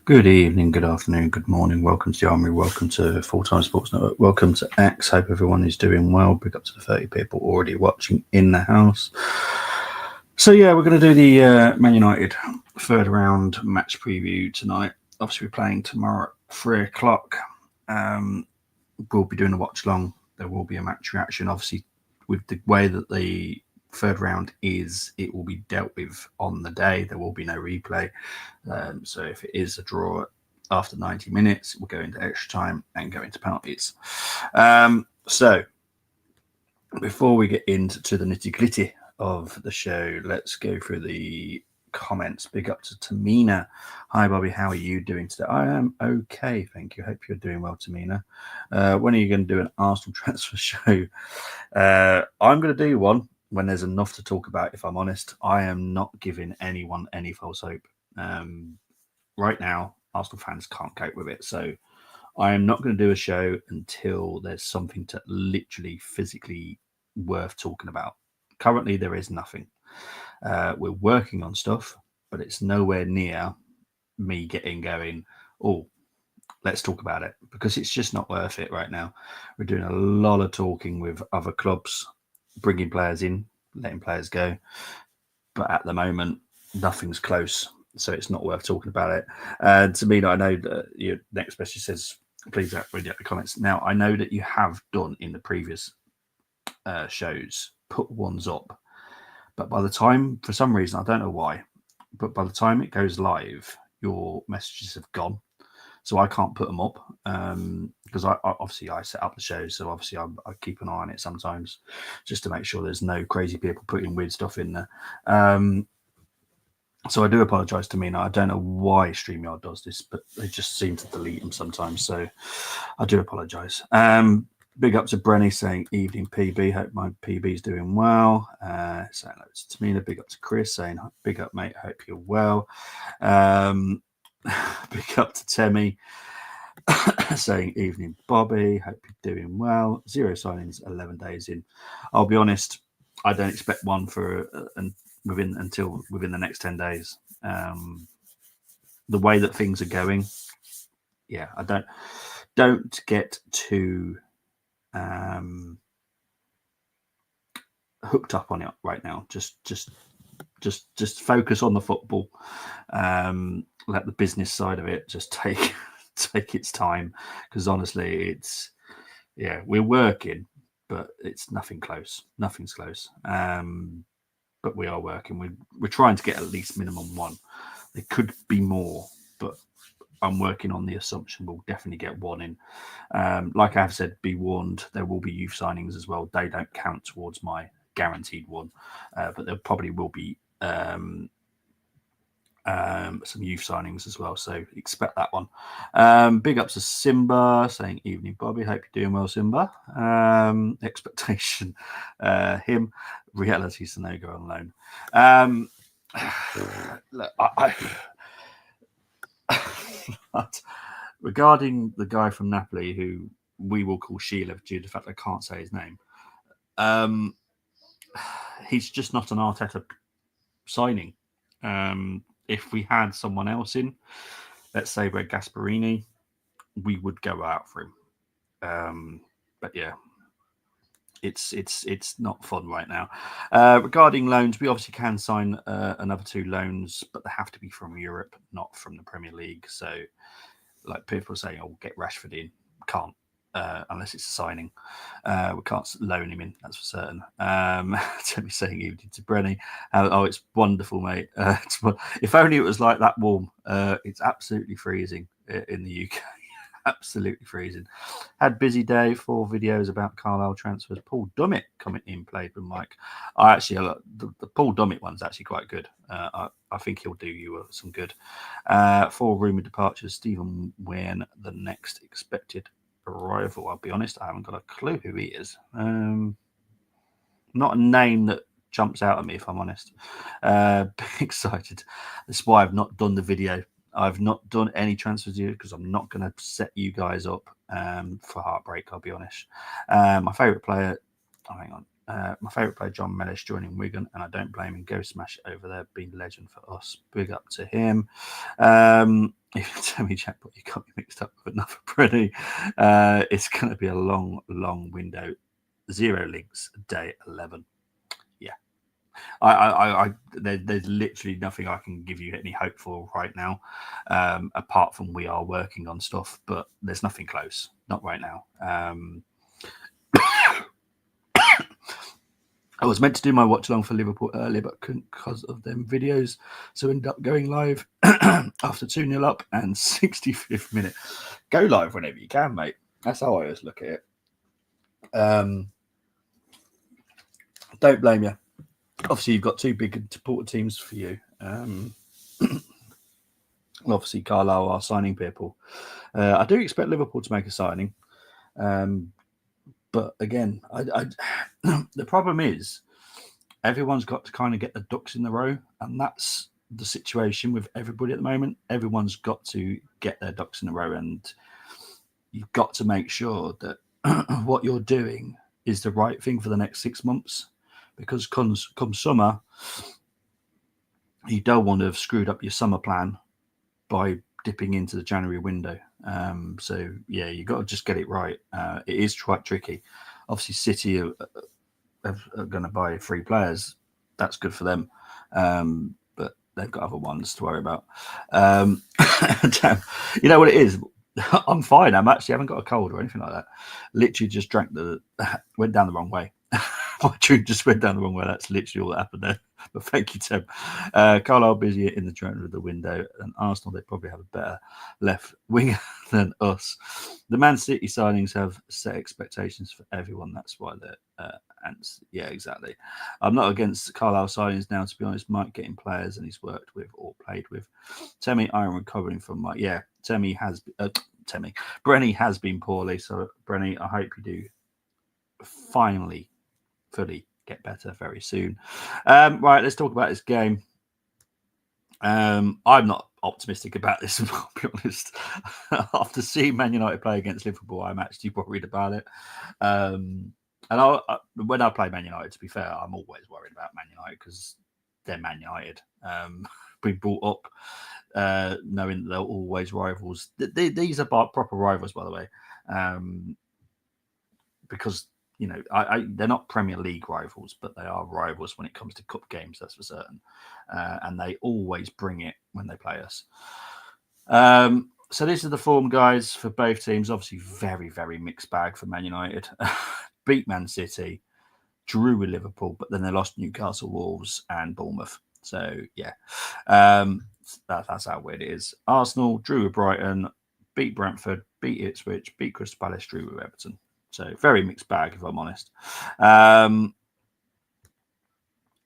Good evening, good afternoon, good morning. Welcome to the Armory. Welcome to Full Time Sports Network. Welcome to X. Hope everyone is doing well. Big up to the 30 people already watching in the house. So, yeah, we're going to do the Man United third round match preview tonight. Obviously, we're playing tomorrow at 3 o'clock. We'll be doing a watch long. There will be a match reaction. Obviously, with the way that the third round is, it will be dealt with on the day. There will be no replay. So if it is a draw after 90 minutes, we'll go into extra time and go into penalties. So before we get into the nitty-gritty of the show, let's go through the comments. Big up to Tamina. Hi, Bobby. How are you doing today? I am okay, thank you. Hope you're doing well, Tamina. When are you going to do an Arsenal transfer show? I'm going to do one when there's enough to talk about, if I'm honest. I am not giving anyone any false hope. Right now, Arsenal fans can't cope with it. So I am not going to do a show until there's something to literally physically worth talking about. Currently, there is nothing. We're working on stuff, but it's nowhere near me getting going, oh, let's talk about it, because it's just not worth it right now. We're doing a lot of talking with other clubs, bringing players in, letting players go. But at the moment, nothing's close. So it's not worth talking about it. Tamina, I know that your next message says, please read out the comments. Now, I know that you have done in the previous shows, put ones up. But by the time, for some reason, I don't know why, but by the time it goes live, your messages have gone. So I can't put them up because I obviously I set up the show. So obviously I keep an eye on it sometimes just to make sure there's no crazy people putting weird stuff in there. So I do apologise to Mina. I don't know why StreamYard does this, but they just seem to delete them sometimes. So I do apologise. Big up to Brenny saying evening PB. Hope my PB's doing well. Saying hello to Tamina. Big up to Chris saying big up mate. Hope you're well. Big up to Temi saying evening Bobby. Hope you're doing well. 0 signings 11 days in. I'll be honest. I don't expect one for within the next 10 days. The way that things are going, yeah, I don't get too hooked up on it right now. Just focus on the football. Let the business side of it just take its time, because honestly, we're working, but it's nothing close. Nothing's close. But we are working. We're trying to get at least minimum one. There could be more, but I'm working on the assumption we'll definitely get one in. Like I have said, be warned, there will be youth signings as well. They don't count towards my guaranteed one, but there probably will be some youth signings as well, so expect that one. Big ups to Simba saying evening Bobby, hope you're doing well, Simba. Expectation him, reality Sonogo on loan. Look, regarding the guy from Napoli who we will call Sheila due to the fact I can't say his name, he's just not an Arteta signing. If we had someone else in, let's say we're Gasparini, we would go out for him. But yeah, it's not fun right now. Regarding loans, we obviously can sign another 2 loans, but they have to be from Europe, not from the Premier League. So, like people are saying, "Oh, get Rashford in." Can't. Unless it's a signing. We can't loan him in, that's for certain. Tell saying evening to Brenny. Oh, it's wonderful, mate. If only it was like that warm. It's absolutely freezing in the UK. Absolutely freezing. Had busy day, 4 videos about Carlisle transfers. Paul Dummett coming in, played with Mike. The Paul Dummett one's actually quite good. I think he'll do you some good. 4 rumoured departures. Stephen Wynn, the next expected arrival. I'll be honest, I haven't got a clue who he is. Not a name that jumps out at me, if I'm honest. Excited. That's why I've not done the video. I've not done any transfers yet because I'm not going to set you guys up for heartbreak, I'll be honest. My favourite player, my favourite player, John Mellish, joining Wigan, and I don't blame him. Go smash it over there, being a legend for us. Big up to him. Even Temi Chatbot, you got me mixed up with another Brenny. It's going to be a long, long window. 0 links, day 11. Yeah. There's literally nothing I can give you any hope for right now, apart from we are working on stuff, but there's nothing close. Not right now. I was meant to do my watch along for Liverpool earlier, but couldn't because of them videos. So ended up going live after 2-0 up and 65th minute. Go live whenever you can, mate. That's how I always look at it. Don't blame you. Obviously, you've got two big supporter teams for you. Obviously, Carlisle are signing people. I do expect Liverpool to make a signing. But again, the problem is everyone's got to kind of get the ducks in the row, and that's the situation with everybody at the moment. Everyone's got to get their ducks in the row, and you've got to make sure that what you're doing is the right thing for the next 6 months, because come summer, you don't want to have screwed up your summer plan by dipping into the January window. So yeah, you got to just get it right. It is quite tricky. Obviously, City are going to buy 3 players. That's good for them, but they've got other ones to worry about. Damn, you know what it is? I'm fine. I haven't got a cold or anything like that. Literally just went down the wrong way. My drink just went down the wrong way. That's literally all that happened there. But thank you, Tim. Carlisle busy in the journey of the window, and Arsenal, they probably have a better left winger than us. The Man City signings have set expectations for everyone. That's why they're yeah, exactly. I'm not against Carlisle signings now, to be honest. Mike getting players and he's worked with or played with. Temi, I'm recovering from my Brenny has been poorly. So Brenny, I hope you do finally fully get better very soon. Right, let's talk about this game. I'm not optimistic about this, I'll be honest. After seeing Man United play against Liverpool, I'm actually worried about it. And when I play Man United, to be fair, I'm always worried about Man United because they're Man United. We brought up knowing that they're always rivals. These are proper rivals, by the way, because they're not Premier League rivals, but they are rivals when it comes to cup games, that's for certain. And they always bring it when they play us. So these are the form, guys, for both teams. Obviously, very, very mixed bag for Man United. Beat Man City, drew with Liverpool, but then they lost Newcastle, Wolves, and Bournemouth. So, yeah, that's how weird it is. Arsenal drew with Brighton, beat Brentford, beat Ipswich, beat Crystal Palace, drew with Everton. So very mixed bag, if I'm honest. I'm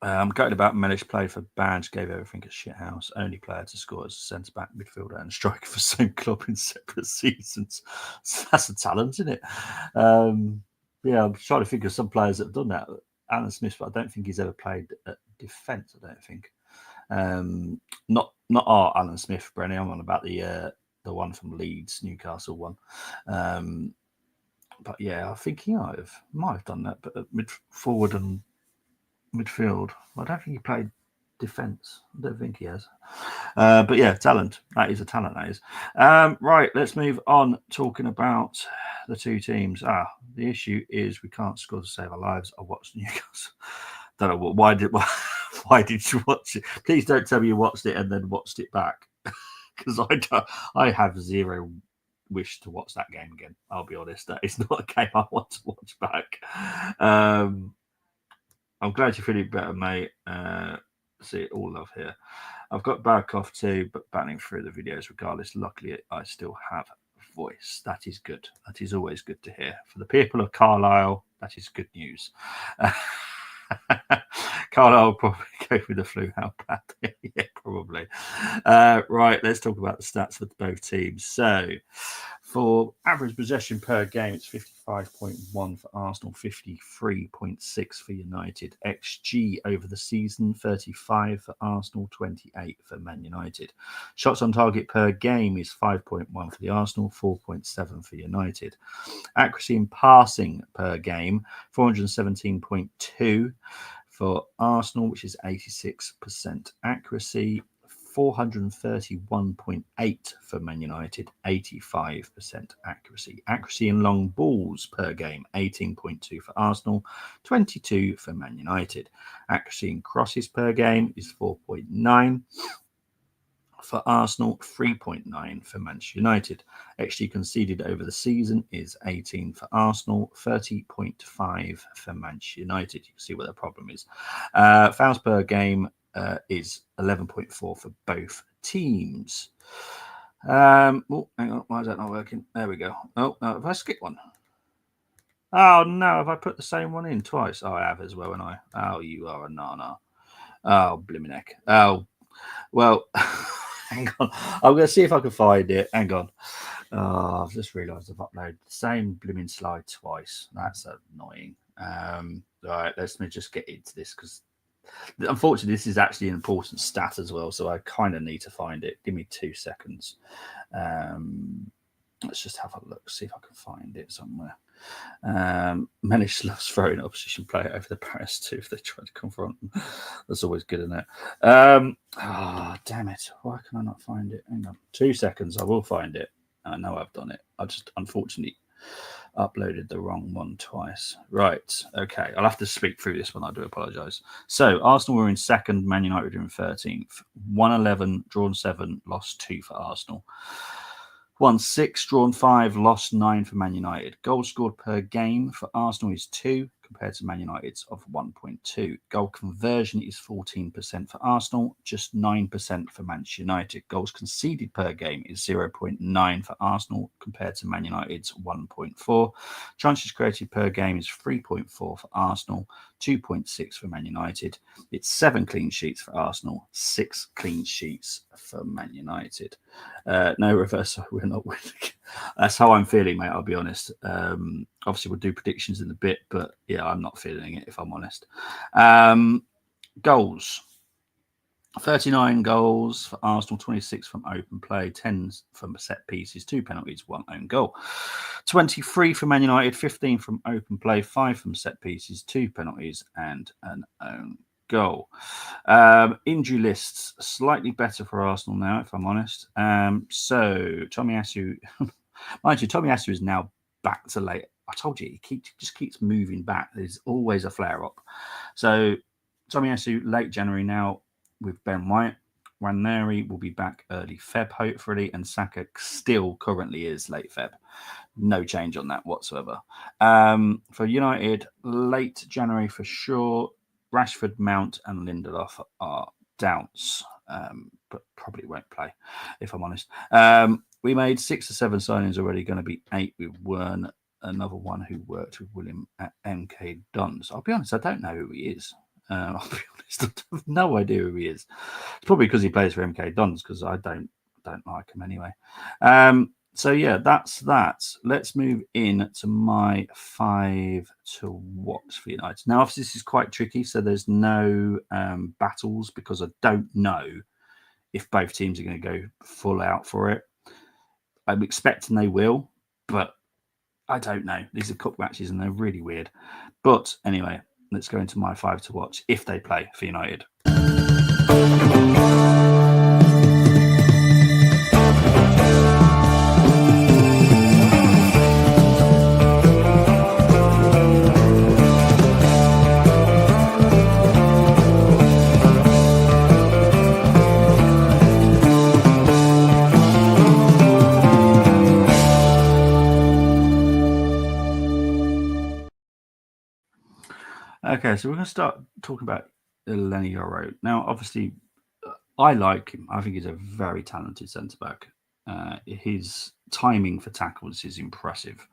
gutted about Mellish played for Badge, gave everything a shit house. Only player to score as a centre-back, midfielder and striker for the same club in separate seasons. So that's a talent, isn't it? Yeah, I'm trying to think of some players that have done that. Alan Smith, but I don't think he's ever played at defence, I don't think. Not our Alan Smith, Brenny. I'm on about the one from Leeds, Newcastle one. But yeah, I think he might have done that, but forward and midfield. I don't think he played defence. I don't think he has. But yeah, talent. That is a talent, that is. Right, let's move on talking about the two teams. The issue is we can't score to save our lives. I watched Newcastle. Don't know why did you watch it? Please don't tell me you watched it and then watched it back. Because I have zero wish to watch that game again. I'll be honest, that is not a game I want to watch back. I'm glad you're feeling better, mate. See, all love here. I've got bad cough too, but battling through the videos regardless. Luckily, I still have a voice. That is good. That is always good to hear. For the people of Carlisle, that is good news. Carlisle will probably go with the flu. How bad? Yeah, probably. Right, let's talk about the stats for both teams. So, for average possession per game, it's 55.1 for Arsenal, 53.6 for United. XG over the season, 35 for Arsenal, 28 for Man United. Shots on target per game is 5.1 for the Arsenal, 4.7 for United. Accuracy in passing per game, 417.2 for Arsenal, which is 86% accuracy. 431.8 for Man United, 85% accuracy. Accuracy in long balls per game, 18.2 for Arsenal, 22 for Man United. Accuracy in crosses per game is 4.9 for Arsenal, 3.9 for Manchester United. XG conceded over the season is 18 for Arsenal, 30.5 for Manchester United. You can see what the problem is. Fouls per game is 11.4 for both teams. Hang on, why is that not working? There we go. Oh, no, have I skipped one? Oh, no, have I put the same one in twice? Oh, I have as well, and I. Oh, you are a nana. Oh, blimmin' heck. Oh, well... Hang on, I'm going to see if I can find it. Hang on. Oh, I've just realised I've uploaded the same blooming slide twice. That's annoying. All right, let's just get into this because unfortunately this is actually an important stat as well, so I kind of need to find it. Give me 2 seconds. Let's just have a look, see if I can find it somewhere. Manish loves throwing opposition player over the Paris too if they try to confront them. That's always good, isn't it? Damn it. Why can I not find it? Hang on. 2 seconds. I will find it. I know I've done it. I just unfortunately uploaded the wrong one twice. Right. Okay. I'll have to speak through this one. I do apologise. So Arsenal were in second, Man United were in 13th. 1-11, drawn 7, lost 2 for Arsenal. Won 6, drawn 5, lost 9 for Man United. Goals scored per game for Arsenal is 2 compared to Man United's of 1.2. Goal conversion is 14% for Arsenal, just 9% for Manchester United. Goals conceded per game is 0.9 for Arsenal compared to Man United's 1.4. Chances created per game is 3.4 for Arsenal, 2.6 for Man United. It's 7 clean sheets for Arsenal, 6 clean sheets for Man United. No reverse, we're not winning. That's how I'm feeling, mate. I'll be honest. Obviously, we'll do predictions in a bit, but yeah, I'm not feeling it if I'm honest. Goals. 39 goals for Arsenal, 26 from open play, 10 from set pieces, 2 penalties, 1 own goal. 23 for Man United, 15 from open play, 5 from set pieces, 2 penalties, and an own goal. Injury lists slightly better for Arsenal now, if I'm honest. So Tomiyasu, mind you, Tomiyasu is now back to late. I told you, he just keeps moving back. There's always a flare up. So Tomiyasu late January now with Ben White. Ranieri will be back early Feb, hopefully, and Saka still currently is late Feb. No change on that whatsoever. For United, late January for sure. Rashford, Mount, and Lindelof are doubts, but probably won't play, if I'm honest. We made 6 or 7 signings already, going to be 8 with Wern, another one who worked with William at MK Dons. I'll be honest, I don't know who he is. I'll be honest, I have no idea who he is. It's probably because he plays for MK Dons, because I don't like him anyway. So yeah, that's that. Let's move in to my 5 to watch for United. Now, obviously, this is quite tricky, so there's no battles because I don't know if both teams are going to go full out for it. I'm expecting they will, but I don't know. These are cup matches and they're really weird. But anyway, let's go into my 5 to watch if they play for United. Okay, so we're going to start talking about Elneny Yoro. Now, obviously, I like him. I think he's a very talented centre-back. His timing for tackles is impressive.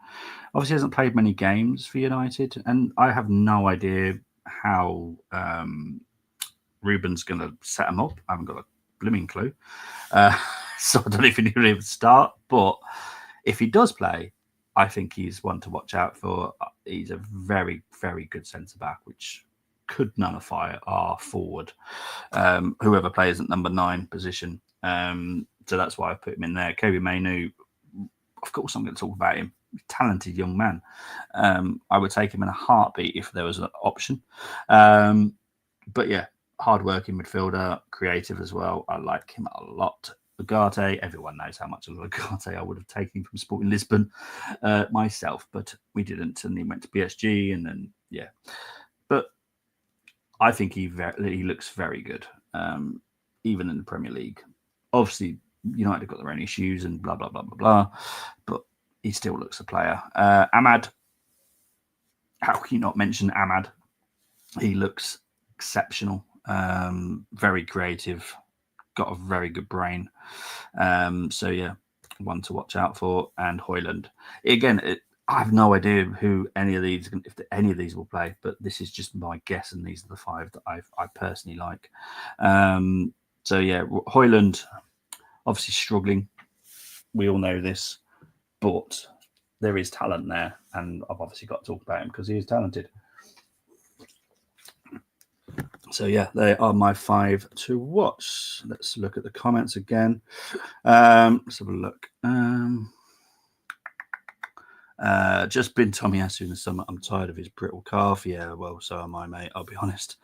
Obviously, he hasn't played many games for United, and I have no idea how Ruben's going to set him up. I haven't got a blooming clue. So I don't even know if he would start. But if he does play, I think he's one to watch out for. He's a very, very good centre-back, which could nullify our forward, whoever plays at number 9 position. So that's why I put him in there. Kobe Mainoo, of course I'm going to talk about him. Talented young man. I would take him in a heartbeat if there was an option. But yeah, hard-working midfielder, creative as well. I like him a lot. Ugarte, everyone knows how much of Ugarte I would have taken from Sporting Lisbon myself, but we didn't, and he went to PSG, and then but I think he looks very good, even in the Premier League. Obviously, United have got their own issues and blah blah blah blah blah, but he still looks a player. Amad, how can you not mention Amad? He looks exceptional, very creative, got a very good brain. So yeah, one to watch out for. And Højlund, again, I have no idea who any of these, if any of these will play, but this is just my guess, and these are the 5 that I personally like. So yeah, Højlund, obviously struggling. We all know this, but there is talent there, and I've obviously got to talk about him because he is talented. So yeah, they are my 5 to watch. Let's look at the comments again. Let's have a look. Just been Tomiyasu in the summer. I'm tired of his brittle calf. Yeah, well, so am I, mate. I'll be honest.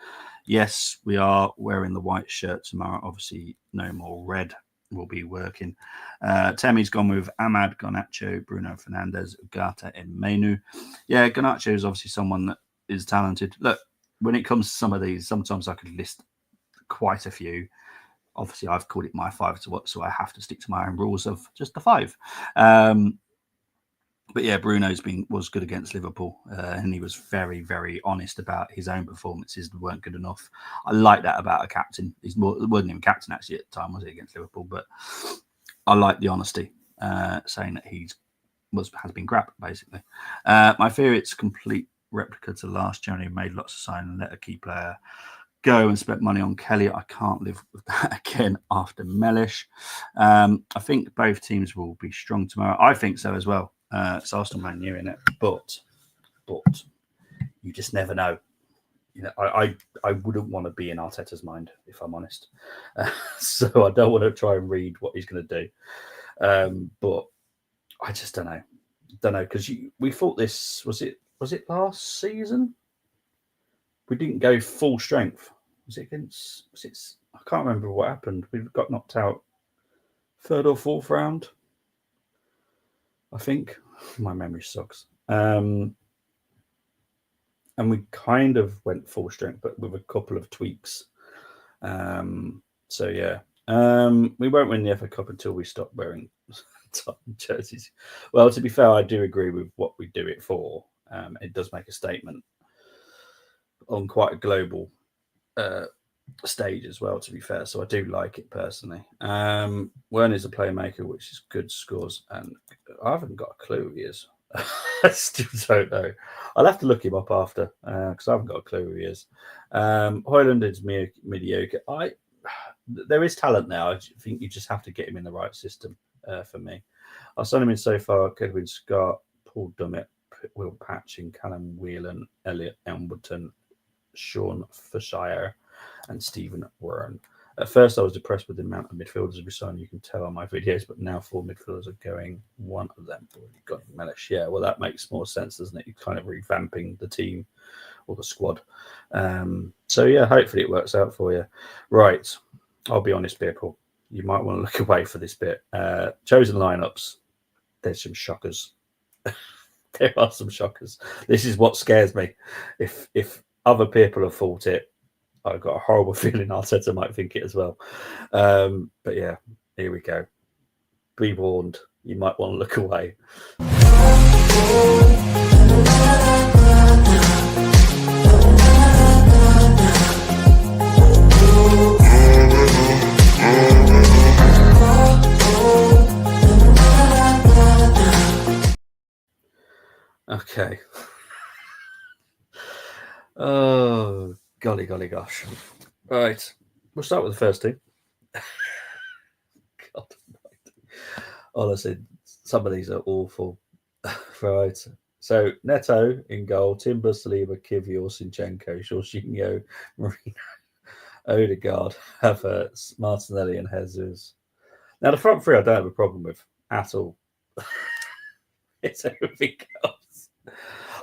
Yes, we are wearing the white shirt tomorrow. Obviously, no more red will be working. Temi's gone with Amad, Garnacho, Bruno Fernandes, Ugarte, and Menu. Yeah, Garnacho is obviously someone that is talented. Look, when it comes to some of these, sometimes I could list quite a few. Obviously, I've called it my 5 to watch, so I have to stick to my own rules of just the 5. But yeah, Bruno's was good against Liverpool, and he was very, very honest about his own performances that weren't good enough. I like that about a captain. Wasn't even captain actually at the time, was he, against Liverpool? But I like the honesty, saying that has been crap basically. My fear it's complete replica to last January. Made lots of sign and let a key player go and spent money on Kelly. I can't live with that again after Mellish. I think both teams will be strong tomorrow. I think so as well. It's Arsenal, Man U in it, but you just never know. I wouldn't want to be in Arteta's mind if I'm honest. So I don't want to try and read what he's going to do. But I just don't know because we thought this was it last season. We didn't go full strength. Was it against? I can't remember what happened. We got knocked out 3rd or 4th round. I think my memory sucks. And we kind of went full strength, but with a couple of tweaks. So yeah, we won't win the FA Cup until we stop wearing jerseys. Well, to be fair, I do agree with what we do it for. It does make a statement on quite a global stage as well, to be fair. So I do like it personally. Werner's a playmaker, which is good, scores, and I haven't got a clue who he is. I still don't know. I'll have to look him up after because I haven't got a clue who he is. Højlund is mediocre. There is talent now. I think you just have to get him in the right system for me. I've signed him in so far. Kedwin Scott, Paul Dummett, Will Patching, Callum Whelan, Elliot Elmwoodton, Sean Fashire, and Stephen Warren. At first, I was depressed with the amount of midfielders we signed. You can tell on my videos, but now 4 midfielders are going. One of them already got Mellish. Yeah, well, that makes more sense, doesn't it? You're kind of revamping the team or the squad. So yeah, hopefully it works out for you. Right, I'll be honest, people. You might want to look away for this bit. Chosen lineups. There's some shockers. There are some shockers. This is what scares me. If other people have thought it, I've got a horrible feeling Arteta might think it as well. But yeah, here we go. Be warned, you might want to look away. Okay. Oh, golly gosh. Right. We'll start with the first team. God. Honestly, some of these are awful. Right. So Neto in goal, Timber, Saliba, Kivior, Sinchenko, Jorginho, Marino, Odegaard, Havertz, Martinelli, and Jesus. Now the front three I don't have a problem with at all. It's everything else.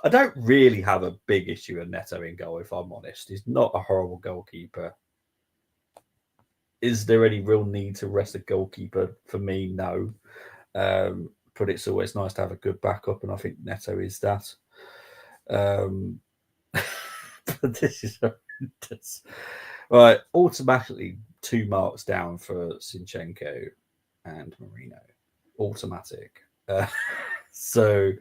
I don't really have a big issue with Neto in goal, if I'm honest. He's not a horrible goalkeeper. is there any real need to rest a goalkeeper? For me, no. But it's always nice to have a good backup, and I think Neto is that. But this is horrendous. Right, automatically 2 marks down for Zinchenko and Marino. Automatic. So,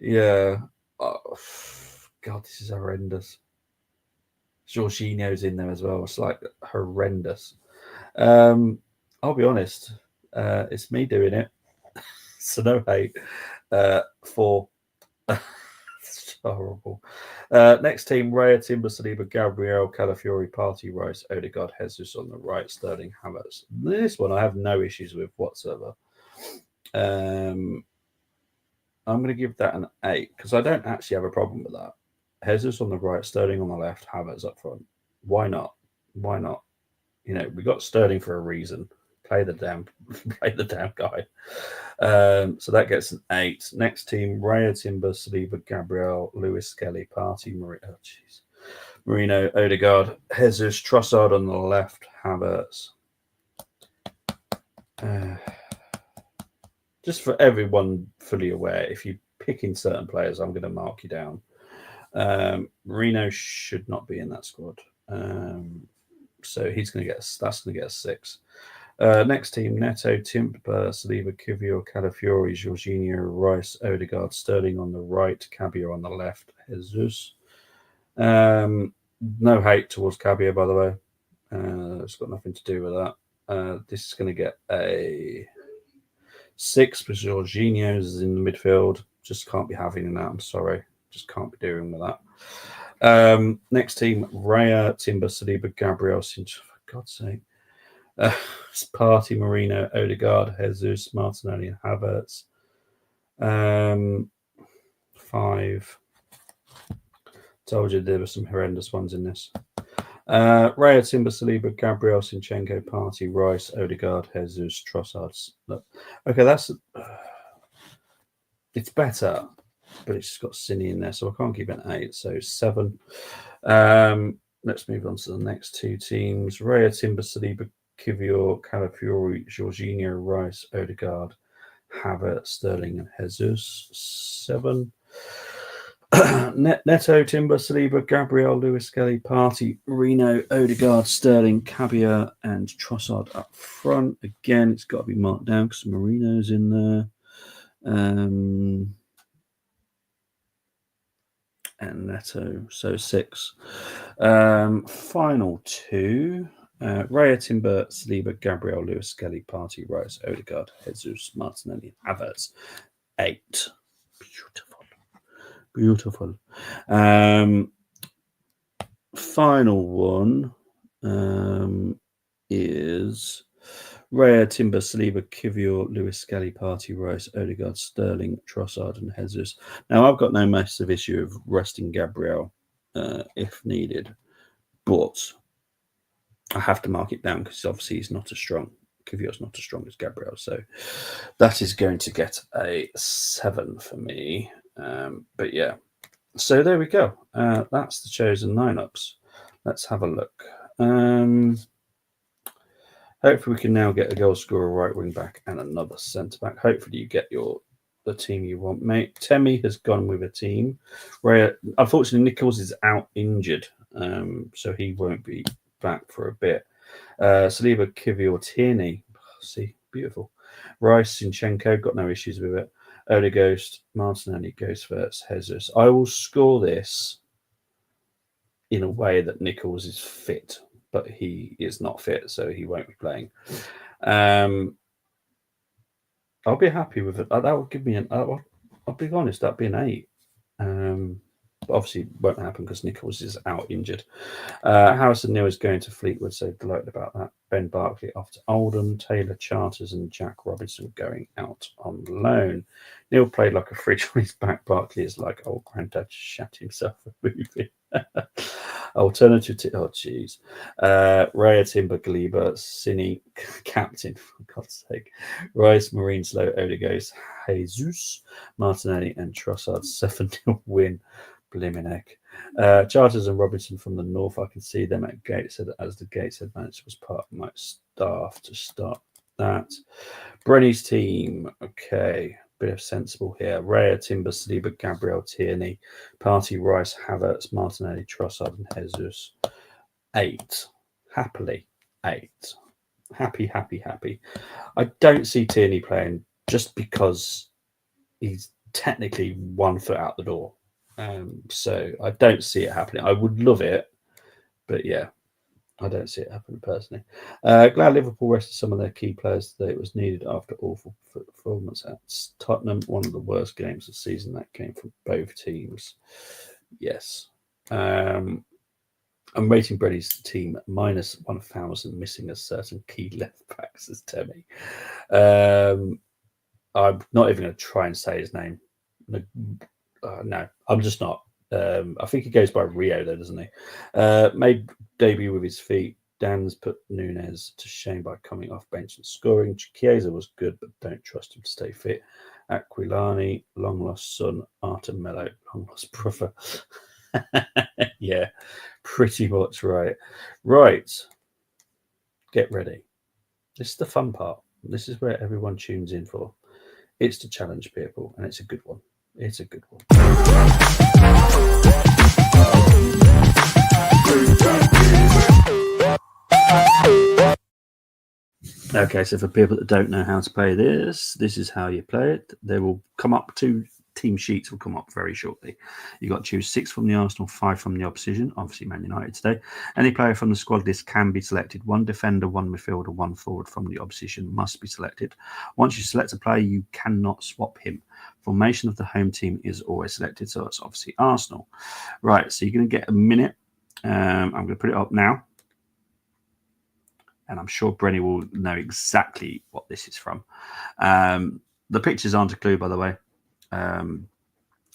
yeah. Oh, God, this is horrendous. Jorginho's in there as well. It's like horrendous. I'll be honest. It's me doing it. So no hate. For it's horrible. Next team: Raya, Timber, Saliba, Gabriel, Calafiori, Partey, Rice, Odegaard, Jesus on the right, Sterling, Havertz. This one I have no issues with whatsoever. I'm going to give that an 8 because I don't actually have a problem with that. Jesus on the right, Sterling on the left, Havertz up front. Why not? Why not? You know, we got Sterling for a reason. Play the damn guy. So that gets an 8. Next team: Raya, Timber, Saliba, Gabriel, Lewis, Skelly, Partey, Marino, Odegaard, Jesus, Trossard on the left, Havertz. Just for everyone fully aware, if you're picking certain players, I'm going to mark you down. Marino should not be in that squad. So that's going to get a 6. Next team: Neto, Timber, Saliba, Kivior, Calafiori, Jorginho, Rice, Odegaard, Sterling on the right, Cabio on the left, Jesus. No hate towards Cabio, by the way. It's got nothing to do with that. This is going to get a 6 because Jorginho's in the midfield. Just can't be having that. I'm sorry. Just can't be doing with that. Next team: Raya, Timber, Saliba, Gabriel, for God's sake. Partey, Marino, Odegaard, Jesus, Martinelli, and Havertz. 5. Told you there were some horrendous ones in this. Raya, Timber, Saliba, Gabriel, Zinchenko, Partey, Rice, Odegaard, Jesus, Trossard. Look. Okay, that's it's better, but it's got Cine in there, so I can't keep it an 8. So 7. Let's move on to the next 2 teams: Raya, Timber, Saliba, Kivior, Calafiori, Jorginho, Rice, Odegaard, Havertz, Sterling, and Jesus. 7. Neto, Timber, Saliba, Gabriel, Lewis, Skelly, Partey, Reno, Odegaard, Sterling, Cabia, and Trossard up front. Again, it's got to be marked down because Marino's in there. And Neto, so 6. Final 2. Raya, Timber, Saliba, Gabriel, Lewis, Skelly, Partey, Rice, Odegaard, Jesus, Martinelli, Havertz. 8. Beautiful. Final one is Raya, Timber, Saliba, Kivior, Lewis, Skelly, Partey, Rice, Odegaard, Sterling, Trossard, and Jesus. Now, I've got no massive issue of resting Gabriel if needed, but I have to mark it down because obviously he's not as strong. Kivior's not as strong as Gabriel, so that is going to get a 7 for me. But yeah, so there we go. That's the chosen lineups. Let's have a look. Hopefully we can now get a goal scorer, right wing back, and another centre back. Hopefully you get the team you want, mate. Temi has gone with a team where unfortunately Nichols is out injured, so he won't be back for a bit. Saliba, Kivior, Tierney. See, beautiful. Rice, Zinchenko, got no issues with it. Odegaard, Martinelli goes first. Jesus. I will score this in a way that Nichols is fit, but he is not fit, so he won't be playing. I'll be happy with it. That will give me an. I'll be honest, that'd be an 8. But obviously, it won't happen because Nichols is out injured. Harrison Neal is going to Fleetwood, so delighted about that. Ben Barkley off to Oldham. Taylor Charters and Jack Robinson going out on loan. Neil played like a fridge on his back. Barkley is like old granddad shat himself a movie. Alternative to Raya, Timber, Galiba, Cine, captain, for God's sake. Rice, Marine, Slow, Odegaard, Jesus, Martinelli, and Trossard. 7-0 win. Blimenek. Charters and Robinson from the north. I can see them at Gateshead as the Gateshead manager was part of my staff to start that. Brenny's team. Okay. Bit of sensible here. Raya, Timber, Saliba, Gabriel, Tierney, Party, Rice, Havertz, Martinelli, Trossard, and Jesus. 8. Happily. 8. Happy. I don't see Tierney playing just because he's technically 1 foot out the door. So I don't see it happening. I would love it, but yeah, I don't see it happening personally. Glad Liverpool rested some of their key players that it was needed after awful performance at Tottenham. One of the worst games of the season that came from both teams. Yes. I'm rating Brady's team minus 1,000, missing a certain key left back, says Temi. I'm not even going to try and say his name. No, I'm just not. I think he goes by Rio, though, doesn't he? Made debut with his feet. Dan's put Nunes to shame by coming off bench and scoring. Chiesa was good, but don't trust him to stay fit. Aquilani, long lost son. Artem Melo, long lost brother. Yeah, pretty much right. Right. Get ready. This is the fun part. This is where everyone tunes in for. It's to challenge people, and it's a good one. It's a good one. Okay, so for people that don't know how to play this is how you play it. They will come up 2 team sheets will come up very shortly. You've got to choose 6 from the Arsenal, 5 from the opposition, obviously Man United today. Any player from the squad list can be selected. 1 defender, 1 midfielder, 1 forward from the opposition must be selected. Once you select a player, you cannot swap him. Formation of the home team is always selected, so it's obviously Arsenal. Right, so you're going to get a minute. I'm going to put it up now. And I'm sure Brenny will know exactly what this is from. The pictures aren't a clue, by the way.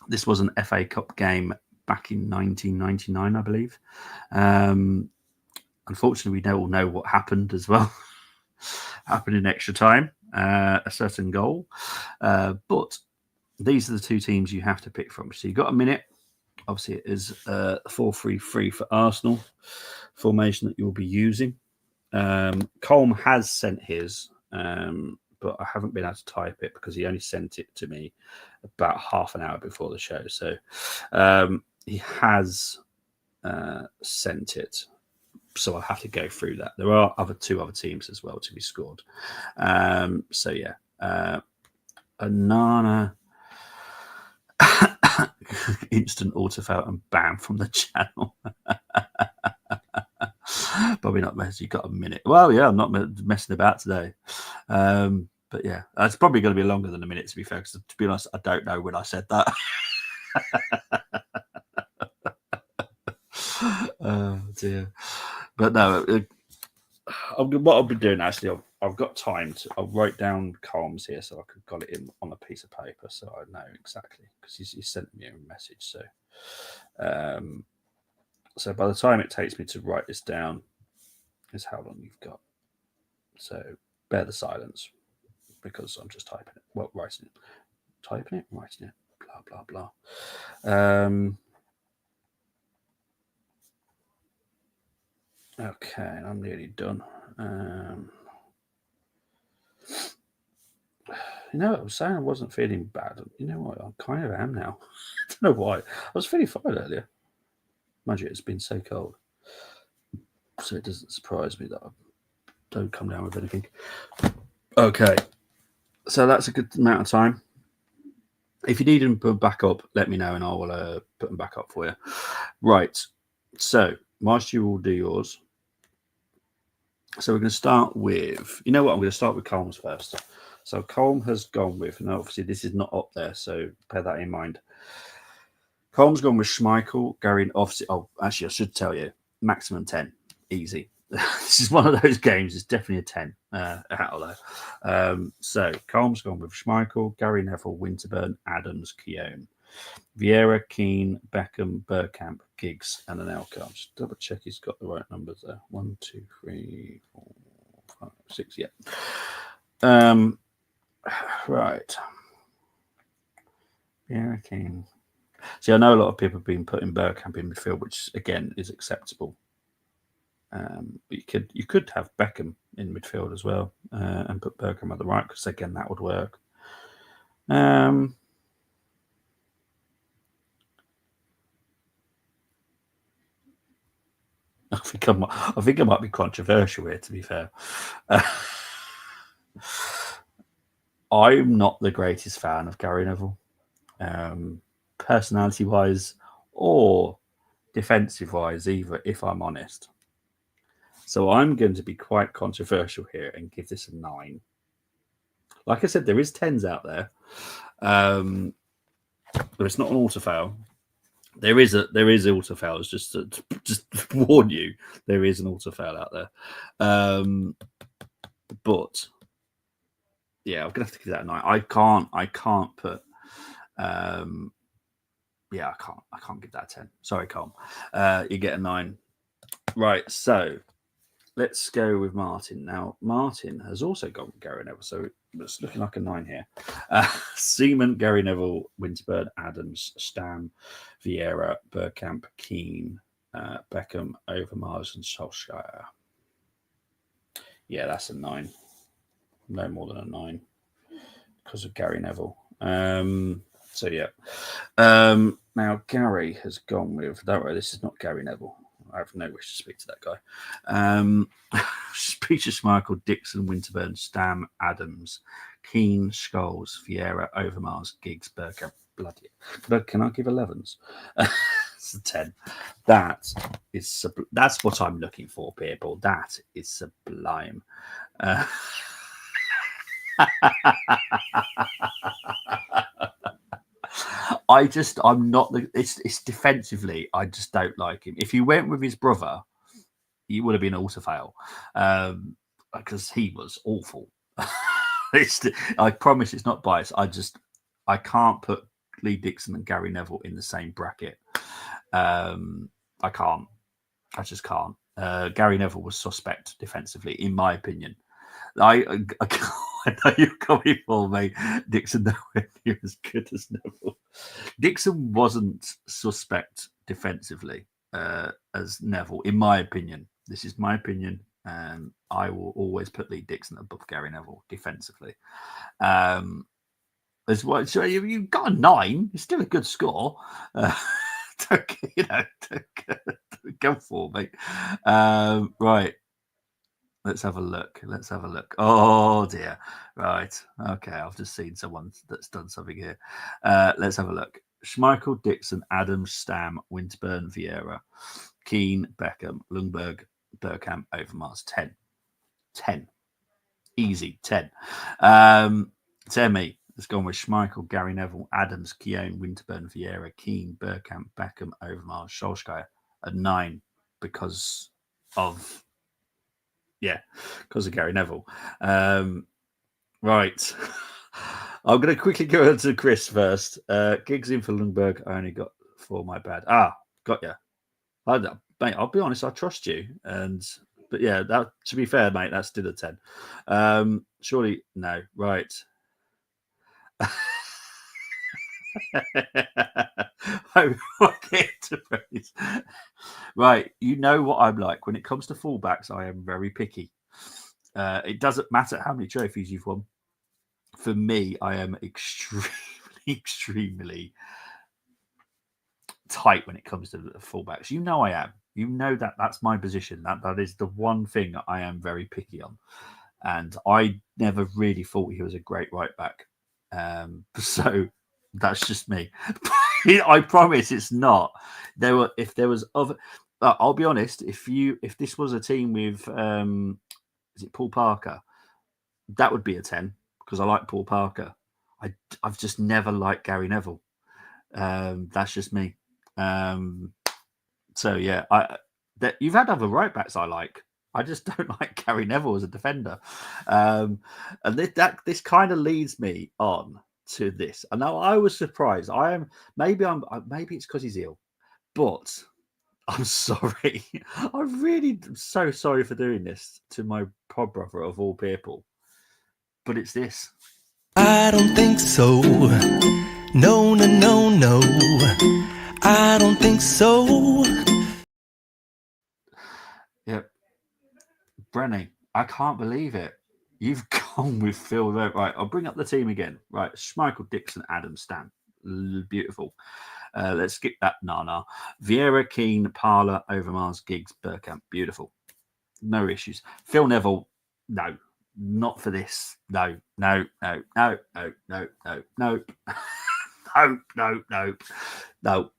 This was an FA Cup game back in 1999, I believe. Unfortunately, we all know what happened as well. Happened in extra time, a certain goal. But these are the 2 teams you have to pick from. So you've got a minute. Obviously, it is 4-3-3 for Arsenal formation that you'll be using. Colm has sent his, but I haven't been able to type it because he only sent it to me about half an hour before the show. So he has sent it. So I'll have to go through that. There are 2 other teams as well to be scored. So yeah, Anana, instant autofill and bam from the channel. Probably not messing. You got a minute. Well, yeah, I'm not messing about today. But yeah, it's probably going to be longer than a minute, to be fair, because to be honest, I don't know when I said that. Oh, dear. But no, what I'll be doing, actually, I've got time I'll write down columns here so I could got it in on a piece of paper so I know exactly, because he sent me a message. So, so by the time it takes me to write this down, is how long you've got. So bear the silence because I'm just typing it. Well, writing it. Typing it, writing it, blah, blah, blah. Okay, I'm nearly done. You know, I was saying I wasn't feeling bad. You know what? I kind of am now. I don't know why. I was feeling fine earlier. Mind you, it's been so cold. So it doesn't surprise me that I don't come down with anything. Okay. So that's a good amount of time. If you need them put back up, let me know and I will put them back up for you. Right. So, whilst you will do yours. So we're going to start with, you know what? I'm going to start with Colm's first. So Colm has gone with, now obviously this is not up there, so bear that in mind. Colm's gone with Schmeichel, Gary, obviously, actually I should tell you, maximum 10, easy. This is one of those games, it's definitely a 10 out of there. So Colm's gone with Schmeichel, Gary Neville, Winterburn, Adams, Keown, Vieira, Keane, Beckham, Bergkamp, Giggs, and Anelka. I'll just double check he's got the right numbers there. 1, 2, 3, 4, 5, 6. Yeah. Right. Vieira, Keane. See, I know a lot of people have been putting Bergkamp in midfield, which again is acceptable. But you could have Beckham in midfield as well and put Bergkamp at the right, because again that would work. I think I might be controversial here, to be fair. I'm not the greatest fan of Gary Neville, personality-wise or defensive-wise either, if I'm honest. So I'm going to be quite controversial here and give this a 9. Like I said, there is 10s out there. But it's not an auto foul. There is auto fouls. Just to warn you, there is an auto foul out there. But yeah, I'm gonna have to give that a 9. I can't put. Yeah, I can't give that a 10. Sorry, Colm. You get a 9. Right. So let's go with Martin. Now, Martin has also gone with Gary Neville, so it's looking like a 9 here. Seaman, Gary Neville, Winterburn, Adams, Stam, Vieira, Bergkamp, Keane, Beckham, Overmars, and Solskjaer. Yeah, that's a 9. No more than a 9 because of Gary Neville. So, yeah. Now, Gary has gone with... Don't worry, this is not Gary Neville. I have no wish to speak to that guy. Peter Schmeichel, Dixon, Winterburn, Stam, Adams, Keane, Scholes, Vieira, Overmars, Giggs, Bergkamp. Bloody. But can I give 11s? It's a 10. That's what I'm looking for, people. That is sublime. I'm not it's defensively, I just don't like him. If he went with his brother, he would have been auto fail, because he was awful. I promise it's not biased. I can't put Lee Dixon and Gary Neville in the same bracket. I can't. I just can't. Gary Neville was suspect defensively, in my opinion. I know you're coming for me. Dixon nowhere near as good as Neville. Dixon wasn't suspect defensively as Neville, in my opinion. This is my opinion. I will always put Lee Dixon above Gary Neville defensively. As well, so you've got a 9. It's still a good score. Don't go for me. Right. Let's have a look. Oh, dear. Right. Okay. I've just seen someone that's done something here. Let's have a look. Schmeichel, Dixon, Adams, Stam, Winterburn, Vieira, Keane, Beckham, Lundberg, Bergkamp, Overmars. 10. Easy. 10. Temi has gone with Schmeichel, Gary Neville, Adams, Keown, Winterburn, Vieira, Keane, Bergkamp, Beckham, Overmars, Solskjaer. A 9 because of... Yeah, because of Gary Neville. Right. I'm going to quickly go on to Chris first. Giggs in for Lundberg. I only got 4, my bad. Got you. Mate, I'll be honest, I trust you. But yeah, that, to be fair, mate, that's still a 10. Surely, no. Right. Right, you know what I'm like. When it comes to fullbacks, I am very picky. It doesn't matter how many trophies you've won. For me, I am extremely tight when it comes to the fullbacks. You know I am. You know that's my position. That is the one thing I am very picky on. And I never really thought he was a great right back. So that's just me. I promise it's not. If there was other, I'll be honest. If this was a team with, is it Paul Parker? That would be a 10 because I like Paul Parker. I've just never liked Gary Neville. That's just me. So yeah, you've had other right backs I like. I just don't like Gary Neville as a defender. And this kind of leads me on to this. And now I was surprised. Maybe it's because he's ill, but I'm sorry. I really am so sorry for doing this to my pod brother of all people. But it's this. I don't think so. No. I don't think so. Yep. Brenny, I can't believe it. You've gone with Phil there. Right, I'll bring up the team again. Right, Schmeichel, Dixon, Adam, Stan. Beautiful. Let's skip that. Nana. Vieira, Keane, Parler, Overmars, Giggs, Burkamp. Beautiful. No issues. Phil Neville, no. Not for this. No, no, no, no, no, no, no, no. No, no, no, no.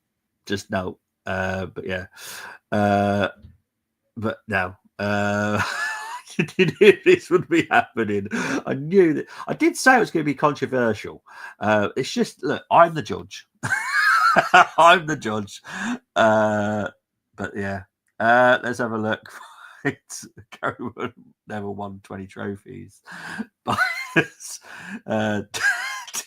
Just no. But yeah. But no. You did hear this would be happening. I knew that. I did say it was going to be controversial. It's just, look, I'm the judge. I'm the judge. But yeah. Let's have a look. It's Gary never won 20 trophies. But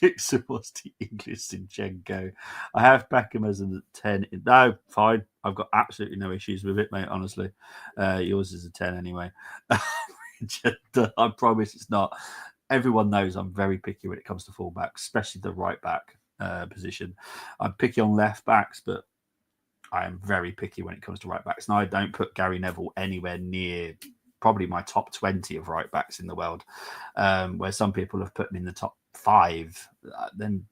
Dixon was the English Zinchenko. I have Beckham as a 10. No, fine. I've got absolutely no issues with it, mate, honestly. Yours is a 10 anyway. I promise it's not. Everyone knows I'm very picky when it comes to fullbacks, especially the right back position. I'm picky on left backs, but I am very picky when it comes to right backs. And I don't put Gary Neville anywhere near probably my top 20 of right backs in the world, where some people have put him in the top 5. Then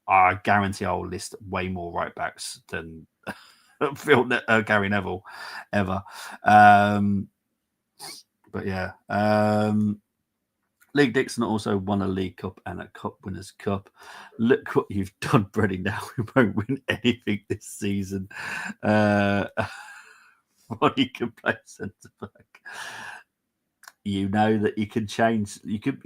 I guarantee I'll list way more right backs than Gary Neville ever. But yeah. League Dixon also won a League Cup and a Cup Winners' Cup. Look what you've done, Brenny. Now we won't win anything this season. Ronnie can play centre back. You know that you can change. You can.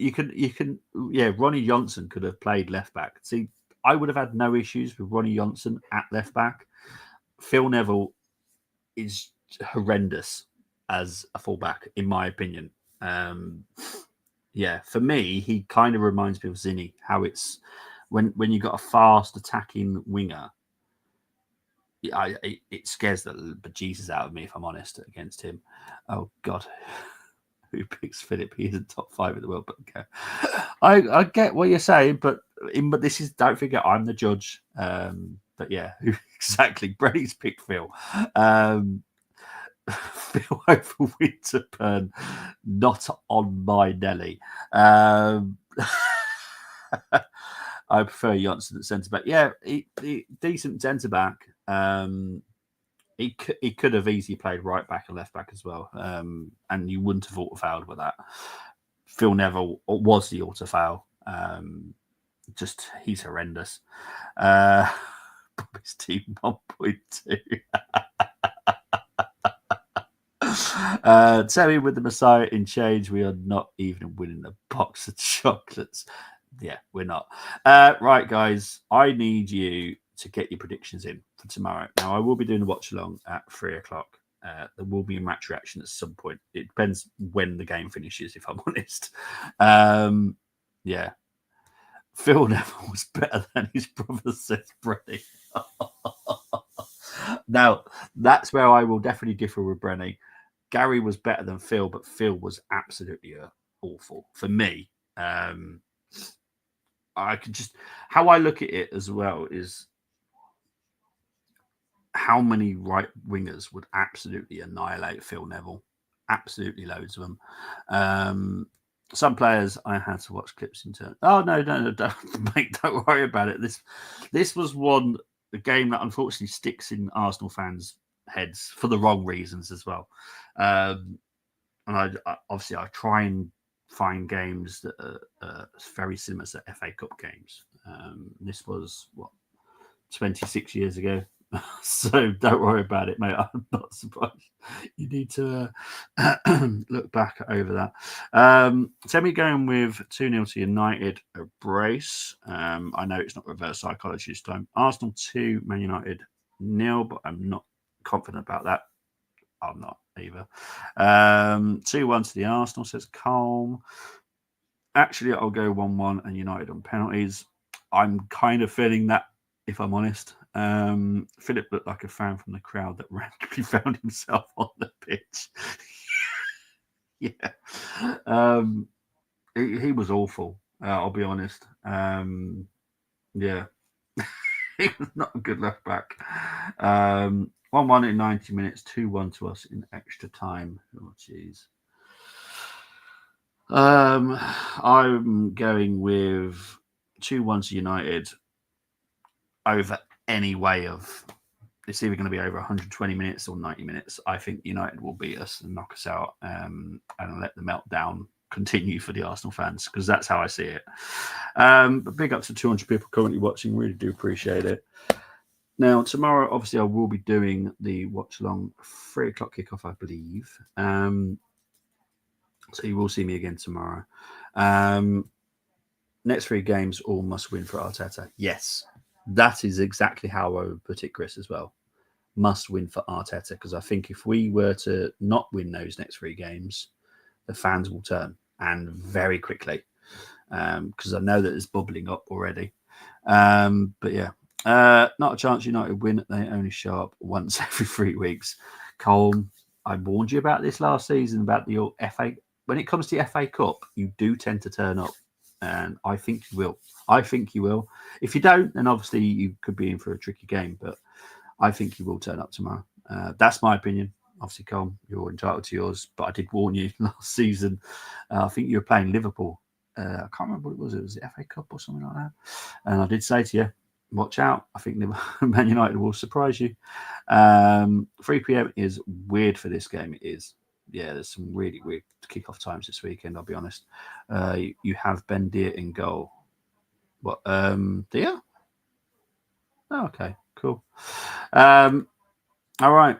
Yeah, Ronnie Johnson could have played left back. See, I would have had no issues with Ronnie Johnson at left back. Phil Neville is horrendous as a fullback, in my opinion. Yeah, for me, he kind of reminds me of Zinni. How it's when you got a fast attacking winger, it scares the bejesus out of me, if I'm honest, against him. Oh God, who picks Philip? He's in top 5 in the world. But okay. I get what you're saying, but this is, don't forget, I'm the judge. But yeah, exactly. Brady's picked Phil. Phil over Winterburn, not on my Nelly. I prefer Johnson at centre back. Yeah, decent centre back. He could have easily played right back and left back as well, and you wouldn't have auto fouled with that. Phil Neville was the auto foul. Just he's horrendous. Bobby's team 1.2. Tell me with the Messiah in change, we are not even winning a box of chocolates. Yeah, we're not. Right, guys, I need you to get your predictions in for tomorrow. Now, I will be doing a watch along at 3:00. There will be a match reaction at some point. It depends when the game finishes, if I'm honest. Yeah. Phil Neville was better than his brother, says Brenny. Now, that's where I will definitely differ with Brenny. Gary was better than Phil, but Phil was absolutely awful for me. I could just, how I look at it as well is how many right wingers would absolutely annihilate Phil Neville. Absolutely loads of them. Some players I had to watch clips into. Oh no, don't, mate, don't worry about it. This was a game that unfortunately sticks in Arsenal fans' heads for the wrong reasons as well. And I obviously I try and find games that are very similar to FA Cup games. This was 26 years ago. So don't worry about it, mate. I'm not surprised. You need to look back over that. Tell me going with 2-0 to United, a brace. I know it's not reverse psychology this time. Arsenal 2, Man United 0, but I'm not confident about that. I'm not either. 2-1 to the Arsenal, says Calm. Actually, I'll go 1-1 and United on penalties. I'm kind of feeling that, if I'm honest. Philip looked like a fan from the crowd that randomly found himself on the pitch. Yeah. He was awful, I'll be honest. Yeah. Not a good left back. 1-1 in 90 minutes, 2-1 to us in extra time. Oh, jeez. I'm going with 2-1 to United over any way of. It's either going to be over 120 minutes or 90 minutes. I think United will beat us and knock us out and let the meltdown continue for the Arsenal fans, because that's how I see it. But big up to 200 people currently watching. Really do appreciate it. Now, tomorrow, obviously, I will be doing the watch along 3 o'clock kickoff, I believe. So you will see me again tomorrow. Next 3 games, all must win for Arteta. Yes, that is exactly how I would put it, Chris, as well. Must win for Arteta, because I think if we were to not win those next 3 games, the fans will turn, and very quickly, because I know that it's bubbling up already. But yeah, not a chance United win. They only show up once every 3 weeks. Cole, I warned you about this last season about the FA. When it comes to the FA Cup, you do tend to turn up, and I think you will. I think you will. If you don't, then obviously you could be in for a tricky game, but I think you will turn up tomorrow. That's my opinion. Obviously, Cole, you're entitled to yours, but I did warn you last season. I think you were playing Liverpool. I can't remember what it was. It was the FA Cup or something like that. And I did say to you, watch out. I think Man United will surprise you. 3 p.m. is weird for this game. It is. Yeah, there's some really weird kickoff times this weekend, I'll be honest. You have Ben Deer in goal. What? Deer? Oh, okay, cool. All right.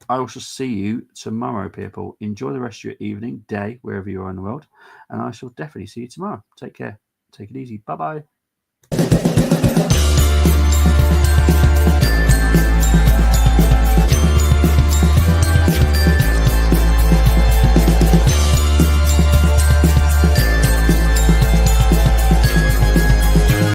I will see you tomorrow, people. Enjoy the rest of your evening, day, wherever you are in the world. And I shall definitely see you tomorrow. Take care. Take it easy. Bye-bye.